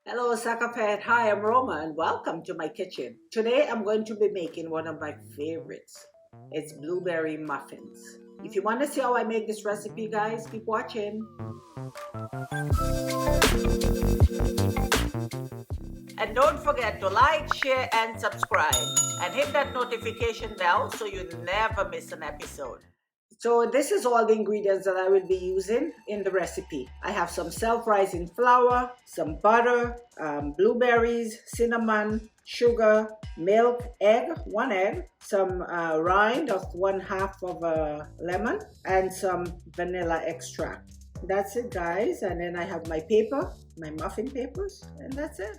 Hello, Sakafet. Hi, I'm Roma, and welcome to my kitchen. Today, I'm going to be making one of my favorites. It's blueberry muffins. If you want to see how I make this recipe, guys, keep watching. And don't forget to like, share, and subscribe. And hit that notification bell so you never miss an episode. So this is all the ingredients that I will be using in the recipe. I have some self-rising flour, some butter, blueberries, cinnamon, sugar, milk, egg, 1 egg, some rind of 1/2 of a lemon, and some vanilla extract. That's it, guys. And then I have my paper, my muffin papers, and that's it.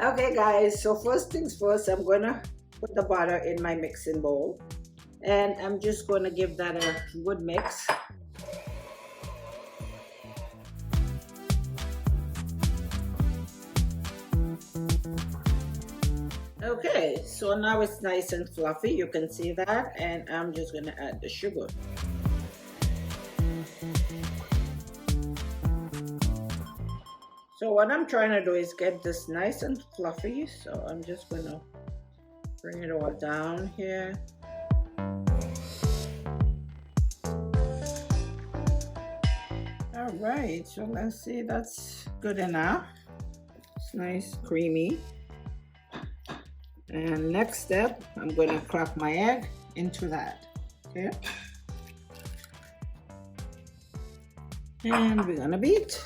Okay, guys, so first things first, I'm gonna put the butter in my mixing bowl. And I'm just going to give that a good mix. Okay, so now it's nice and fluffy, you can see that, and I'm just going to add the sugar. So what I'm trying to do is get this nice and fluffy, so I'm just going to bring it all down here. Alright, so let's see, that's good enough. It's nice, creamy. And next step, I'm going to crack my egg into that. Okay. And we're going to beat.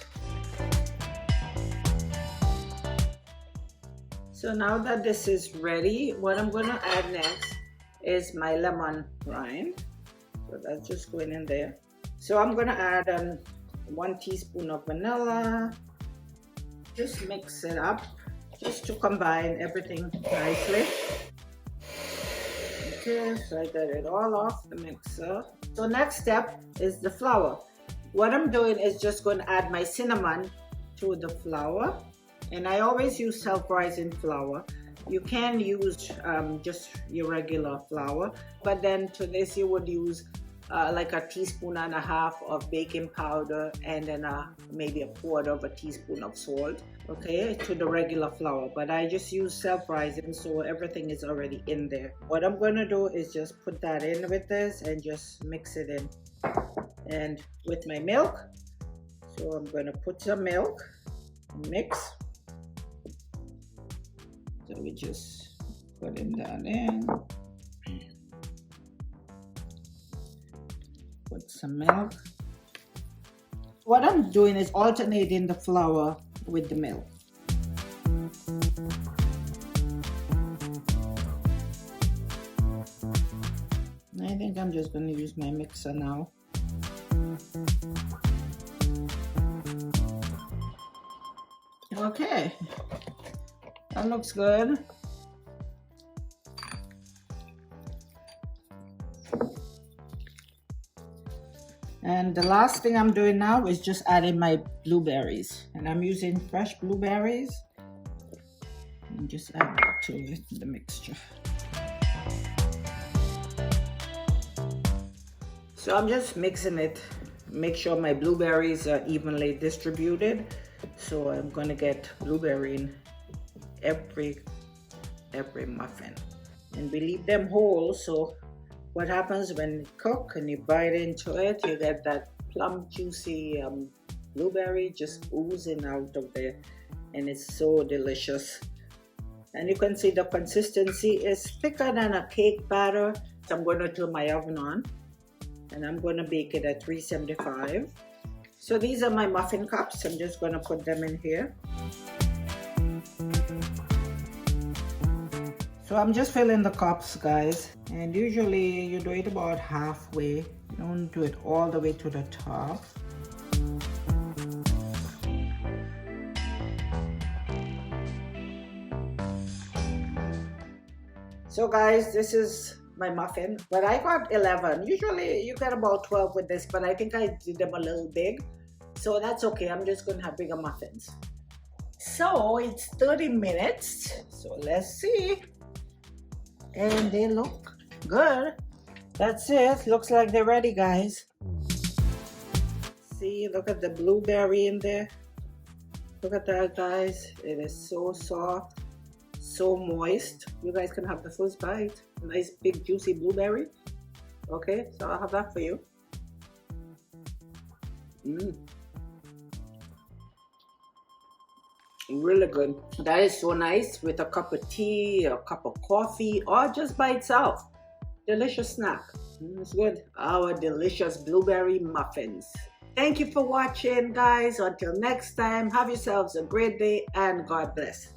So now that this is ready, what I'm going to add next is my lemon rind. So that's just going in there. So I'm going to add 1 teaspoon of vanilla. Just mix it up just to combine everything nicely. Okay, so I got it all off the mixer. So next step is the flour. What I'm doing is just going to add my cinnamon to the flour, and I always use self-rising flour. You can use just your regular flour, but then to this you would use like 1.5 teaspoons of baking powder, and then maybe 1/4 teaspoon of salt, okay, to the regular flour. But I just use self-rising, so everything is already in there. What I'm going to do is just put that in with this and just mix it in. And with my milk, so I'm going to put some milk, mix. So we just putting that in. Put some milk. What I'm doing is alternating the flour with the milk. I think I'm just going to use my mixer now. Okay, that looks good. And the last thing I'm doing now is just adding my blueberries, and I'm using fresh blueberries, and just add that to it, the mixture. So I'm just mixing it, make sure my blueberries are evenly distributed. So I'm going to get blueberry in every muffin, and we leave them whole. So what happens when you cook and you bite into it, you get that plum juicy blueberry just oozing out of there, and it's so delicious. And you can see the consistency is thicker than a cake batter. So I'm going to turn my oven on, and I'm going to bake it at 375. So these are my muffin cups. I'm just going to put them in here. So I'm just filling the cups, guys, and usually you do it about halfway. You don't do it all the way to the top. So guys, this is my muffin, but I got 11. Usually you get about 12 with this, but I think I did them a little big, so that's okay. I'm just gonna have bigger muffins. So it's 30 minutes, so let's see. And they look good. That's it. Looks like they're ready, guys. See, look at the blueberry in there. Look at that, guys. It is so soft, so moist. You guys can have the first bite. Nice big juicy blueberry. Okay, so I'll have that for you. Really good. That is so nice with a cup of tea, a cup of coffee, or just by itself. Delicious snack. It's good. Our delicious blueberry muffins. Thank you for watching, guys. Until next time, have yourselves a great day and God bless.